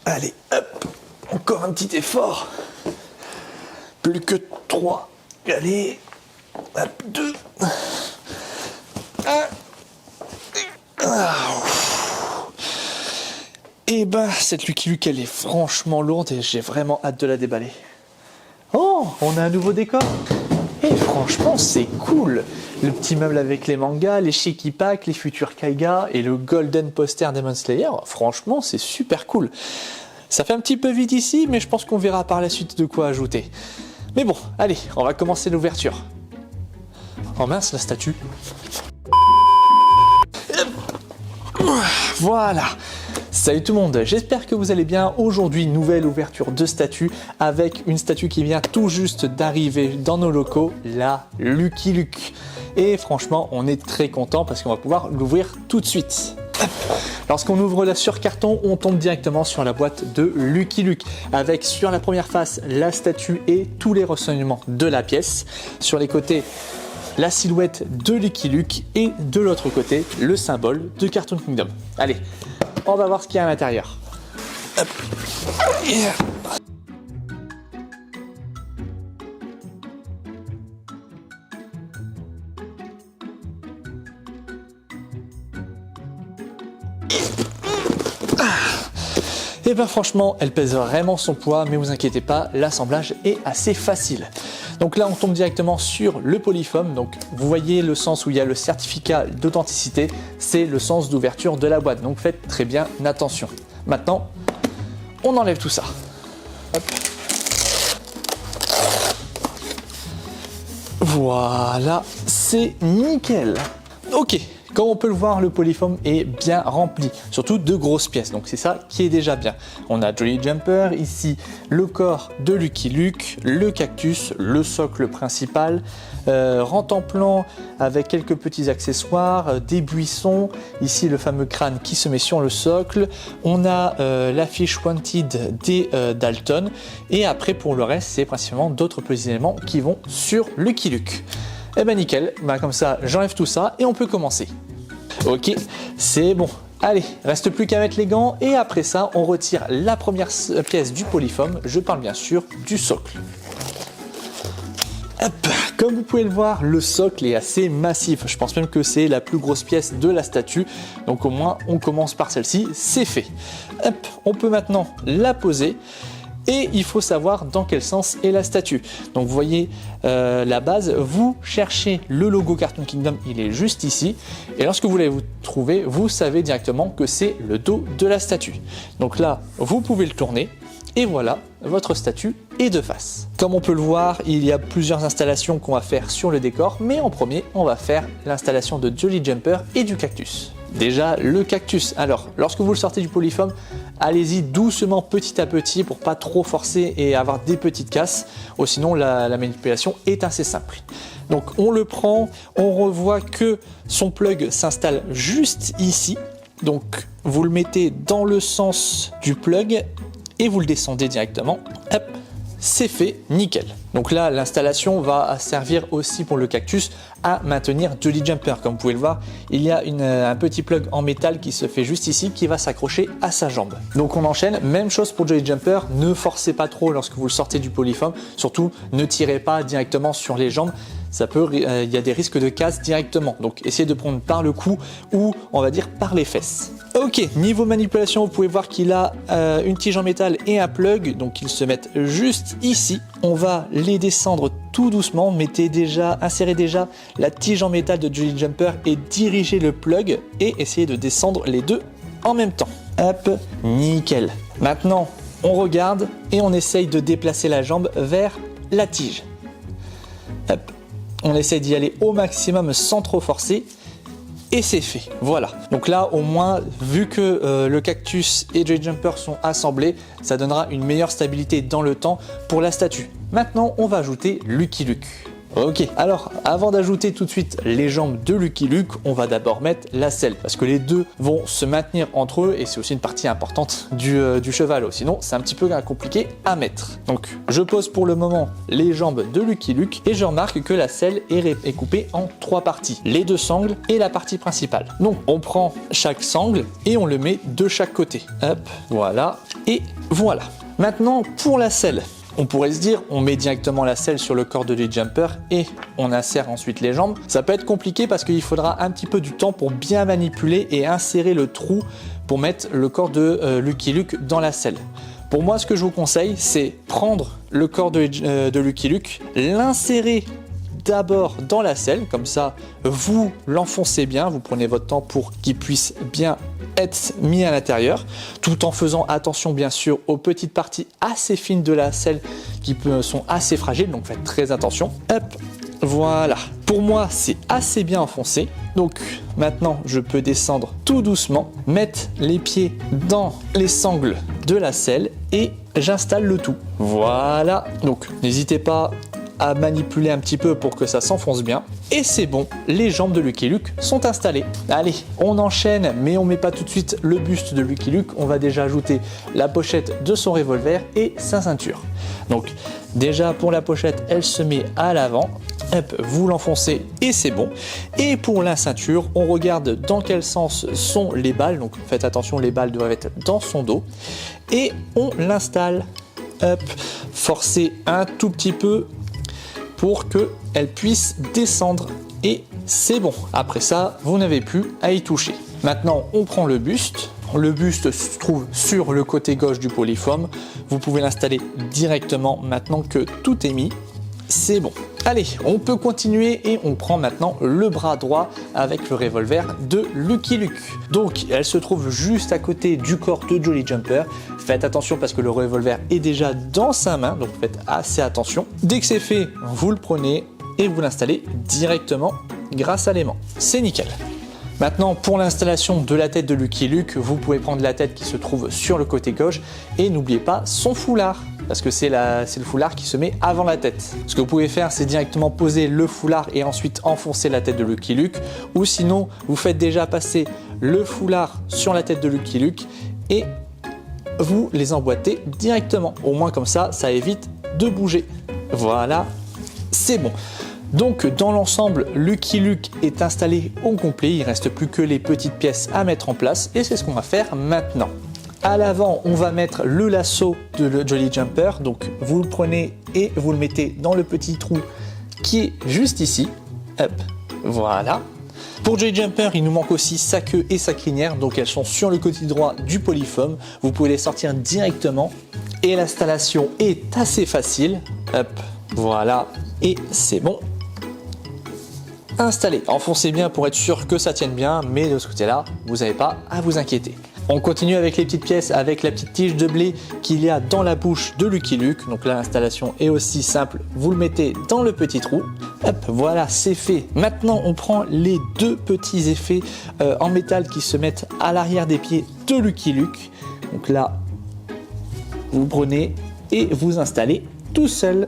Allez, hop, encore un petit effort. Plus que 3. Allez, hop, 2. 1. Et ben, cette Lucky Luke, elle est franchement lourde et j'ai vraiment hâte de la déballer. Oh, on a un nouveau décor. Et franchement, c'est cool. Le petit meuble avec les mangas, les Shiki Pack, les futurs Kaiga et le golden poster Demon Slayer. Franchement, c'est super cool. Ça fait un petit peu vite ici, mais je pense qu'on verra par la suite de quoi ajouter. Mais bon, allez, on va commencer l'ouverture. Oh mince, la statue. Voilà. Salut tout le monde, j'espère que vous allez bien. Aujourd'hui, nouvelle ouverture de statue avec une statue qui vient tout juste d'arriver dans nos locaux, la Lucky Luke. Et franchement, on est très content parce qu'on va pouvoir l'ouvrir tout de suite. Lorsqu'on ouvre la sur carton, on tombe directement sur la boîte de Lucky Luke avec sur la première face la statue et tous les renseignements de la pièce. Sur les côtés, la silhouette de Lucky Luke et de l'autre côté, le symbole de Cartoon Kingdom. Allez, on va voir ce qu'il y a à l'intérieur. Hop. Yeah. Et bien franchement, elle pèse vraiment son poids, mais vous inquiétez pas, l'assemblage est assez facile. Donc là, on tombe directement sur le polyfoam. Donc vous voyez le sens où il y a le certificat d'authenticité, c'est le sens d'ouverture de la boîte. Donc faites très bien attention. Maintenant, on enlève tout ça. Hop. Voilà, c'est nickel. Ok. Comme on peut le voir, le polyfoam est bien rempli, surtout de grosses pièces, donc c'est ça qui est déjà bien. On a Jolly Jumper, ici le corps de Lucky Luke, le cactus, le socle principal, rentre-en-plan avec quelques petits accessoires, des buissons, ici le fameux crâne qui se met sur le socle, on a l'affiche Wanted des Dalton, et après pour le reste, c'est principalement d'autres petits éléments qui vont sur Lucky Luke. Et ben nickel, comme ça j'enlève tout ça et on peut commencer. Ok, c'est bon. Allez, reste plus qu'à mettre les gants et après ça on retire la première pièce du polyfoam, je parle bien sûr du socle. Hop. Comme vous pouvez le voir, le socle est assez massif, je pense même que c'est la plus grosse pièce de la statue, donc au moins on commence par celle-ci, c'est fait. Hop. On peut maintenant la poser. Et il faut savoir dans quel sens est la statue. Donc vous voyez la base, vous cherchez le logo Cartoon Kingdom, il est juste ici. Et lorsque vous l'avez trouvé, vous savez directement que c'est le dos de la statue. Donc là, vous pouvez le tourner. Et voilà, votre statue est de face. Comme on peut le voir, il y a plusieurs installations qu'on va faire sur le décor. Mais en premier, on va faire l'installation de Jolly Jumper et du cactus. Déjà, le cactus. Alors, lorsque vous le sortez du polyfoam, allez-y doucement, petit à petit, pour pas trop forcer et avoir des petites casses. Ou sinon, la manipulation est assez simple. Donc, on le prend, on revoit que son plug s'installe juste ici. Donc, vous le mettez dans le sens du plug et vous le descendez directement. Hop, c'est fait, nickel. Donc là, l'installation va servir aussi pour le cactus à maintenir Jolly Jumper. Comme vous pouvez le voir, il y a un petit plug en métal qui se fait juste ici, qui va s'accrocher à sa jambe. Donc on enchaîne, même chose pour Jolly Jumper, ne forcez pas trop lorsque vous le sortez du polyfoam, surtout ne tirez pas directement sur les jambes. Il y a des risques de casse directement, donc essayez de prendre par le cou ou on va dire par les fesses. Ok, niveau manipulation, vous pouvez voir qu'il a une tige en métal et un plug, donc ils se mettent juste ici. On va les descendre tout doucement, insérez déjà la tige en métal de Jolly Jumper et dirigez le plug et essayez de descendre les deux en même temps. Hop, nickel. Maintenant, on regarde et on essaye de déplacer la jambe vers la tige. Hop. On essaie d'y aller au maximum sans trop forcer et c'est fait. Voilà. Donc là, au moins, vu que le cactus et Jolly Jumper sont assemblés, ça donnera une meilleure stabilité dans le temps pour la statue. Maintenant, on va ajouter Lucky Luke. Ok, alors avant d'ajouter tout de suite les jambes de Lucky Luke, on va d'abord mettre la selle parce que les deux vont se maintenir entre eux et c'est aussi une partie importante du cheval. Sinon, c'est un petit peu compliqué à mettre. Donc, je pose pour le moment les jambes de Lucky Luke et je remarque que la selle est coupée en 3 parties, les 2 sangles et la partie principale. Donc, on prend chaque sangle et on le met de chaque côté. Hop, voilà et voilà. Maintenant, pour la selle. On pourrait se dire, on met directement la selle sur le corps de Jolly Jumper et on insère ensuite les jambes. Ça peut être compliqué parce qu'il faudra un petit peu du temps pour bien manipuler et insérer le trou pour mettre le corps de Lucky Luke dans la selle. Pour moi, ce que je vous conseille, c'est prendre le corps de Lucky Luke, l'insérer d'abord dans la selle, comme ça vous l'enfoncez bien, vous prenez votre temps pour qu'il puisse bien être mis à l'intérieur, tout en faisant attention bien sûr aux petites parties assez fines de la selle qui sont assez fragiles, donc faites très attention. Hop, voilà. Pour moi, c'est assez bien enfoncé, donc maintenant je peux descendre tout doucement, mettre les pieds dans les sangles de la selle et j'installe le tout. Voilà, donc n'hésitez pas à manipuler un petit peu pour que ça s'enfonce bien. Et c'est bon, les jambes de Lucky Luke sont installées. Allez, on enchaîne, mais on met pas tout de suite le buste de Lucky Luke. On va déjà ajouter la pochette de son revolver et sa ceinture. Donc déjà pour la pochette, elle se met à l'avant. Hop, vous l'enfoncez et c'est bon. Et pour la ceinture, on regarde dans quel sens sont les balles. Donc faites attention, les balles doivent être dans son dos. Et on l'installe. Hop, forcez un tout petit peu pour qu'elle puisse descendre et c'est bon. Après ça, vous n'avez plus à y toucher. Maintenant, on prend le buste. Le buste se trouve sur le côté gauche du polyfoam. Vous pouvez l'installer directement maintenant que tout est mis. C'est bon. Allez, on peut continuer et on prend maintenant le bras droit avec le revolver de Lucky Luke. Donc, elle se trouve juste à côté du corps de Jolly Jumper. Faites attention parce que le revolver est déjà dans sa main, donc faites assez attention. Dès que c'est fait, vous le prenez et vous l'installez directement grâce à l'aimant. C'est nickel. Maintenant, pour l'installation de la tête de Lucky Luke, vous pouvez prendre la tête qui se trouve sur le côté gauche et n'oubliez pas son foulard. Parce que c'est le foulard qui se met avant la tête. Ce que vous pouvez faire, c'est directement poser le foulard et ensuite enfoncer la tête de Lucky Luke. Ou sinon, vous faites déjà passer le foulard sur la tête de Lucky Luke et vous les emboîtez directement. Au moins comme ça, ça évite de bouger. Voilà, c'est bon. Donc dans l'ensemble, Lucky Luke est installé au complet. Il ne reste plus que les petites pièces à mettre en place et c'est ce qu'on va faire maintenant. À l'avant, on va mettre le lasso de Jolly Jumper. Donc vous le prenez et vous le mettez dans le petit trou qui est juste ici. Hop, voilà. Pour Jolly Jumper, il nous manque aussi sa queue et sa crinière. Donc elles sont sur le côté droit du polyfoam. Vous pouvez les sortir directement. Et l'installation est assez facile. Hop, voilà. Et c'est bon. Installé. Enfoncez bien pour être sûr que ça tienne bien. Mais de ce côté-là, vous n'avez pas à vous inquiéter. On continue avec les petites pièces, avec la petite tige de blé qu'il y a dans la bouche de Lucky Luke. Donc là, l'installation est aussi simple. Vous le mettez dans le petit trou. Hop, voilà, c'est fait. Maintenant, on prend les 2 petits effets en métal qui se mettent à l'arrière des pieds de Lucky Luke. Donc là, vous prenez et vous installez tout seul.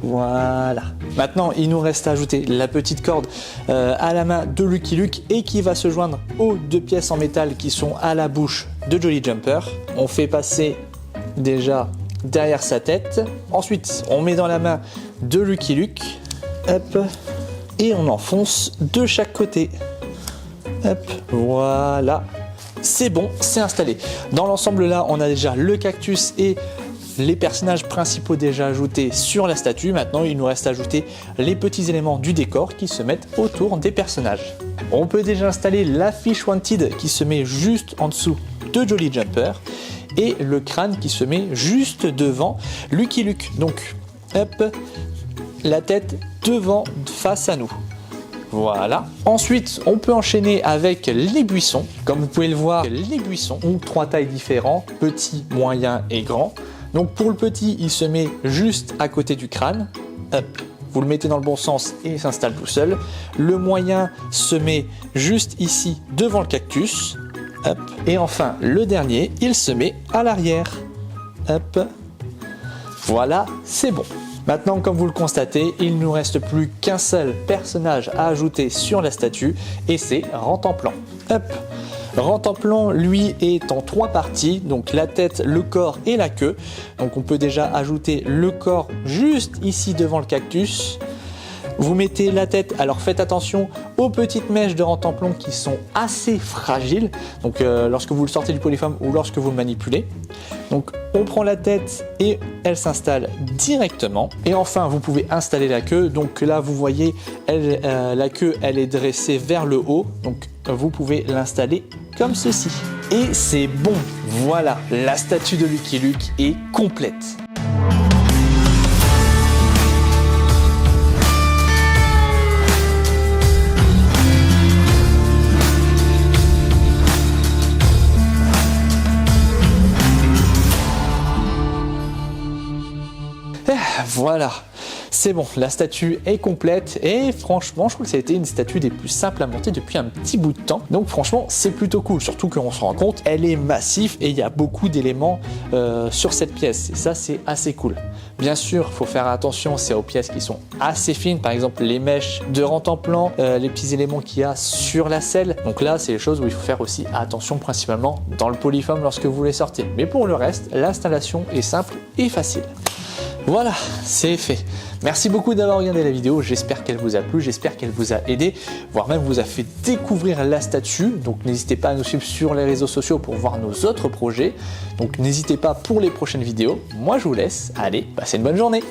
Voilà. Maintenant, il nous reste à ajouter la petite corde à la main de Lucky Luke et qui va se joindre aux 2 pièces en métal qui sont à la bouche de Jolly Jumper. On fait passer déjà derrière sa tête. Ensuite, on met dans la main de Lucky Luke. Hop. Et on enfonce de chaque côté. Hop. Voilà. C'est bon, c'est installé. Dans l'ensemble là, on a déjà le cactus et les personnages principaux déjà ajoutés sur la statue. Maintenant, il nous reste à ajouter les petits éléments du décor qui se mettent autour des personnages. On peut déjà installer l'affiche Wanted qui se met juste en dessous de Jolly Jumper et le crâne qui se met juste devant Lucky Luke. Donc, hop, la tête devant, face à nous. Voilà. Ensuite, on peut enchaîner avec les buissons. Comme vous pouvez le voir, les buissons ont 3 tailles différentes, petit, moyen et grand. Donc pour le petit, il se met juste à côté du crâne. Hop, vous le mettez dans le bon sens et il s'installe tout seul. Le moyen se met juste ici devant le cactus. Hop. Et enfin, le dernier, il se met à l'arrière. Hop. Voilà, c'est bon. Maintenant, comme vous le constatez, il ne nous reste plus qu'un seul personnage à ajouter sur la statue et c'est Rantanplan. Hop. Rantanplan, lui, est en 3 parties, donc la tête, le corps et la queue. Donc on peut déjà ajouter le corps juste ici devant le cactus. Vous mettez la tête, alors faites attention aux petites mèches de Rantanplan qui sont assez fragiles, donc lorsque vous le sortez du polyfoam ou lorsque vous le manipulez. Donc on prend la tête et elle s'installe directement. Et enfin vous pouvez installer la queue, donc là vous voyez la queue elle est dressée vers le haut, donc vous pouvez l'installer comme ceci. Et c'est bon, voilà, la statue de Lucky Luke est complète. Voilà, c'est bon, la statue est complète et franchement je trouve que ça a été une statue des plus simples à monter depuis un petit bout de temps. Donc franchement c'est plutôt cool, surtout qu'on se rend compte, elle est massive et il y a beaucoup d'éléments sur cette pièce et ça c'est assez cool. Bien sûr, il faut faire attention, c'est aux pièces qui sont assez fines, par exemple les mèches de Rantanplan, les petits éléments qu'il y a sur la selle. Donc là c'est les choses où il faut faire aussi attention principalement dans le polyfoam lorsque vous les sortez. Mais pour le reste, l'installation est simple et facile. Voilà, c'est fait. Merci beaucoup d'avoir regardé la vidéo, j'espère qu'elle vous a plu, j'espère qu'elle vous a aidé, voire même vous a fait découvrir la statue. Donc n'hésitez pas à nous suivre sur les réseaux sociaux pour voir nos autres projets. Donc n'hésitez pas pour les prochaines vidéos. Moi je vous laisse, allez, passez une bonne journée.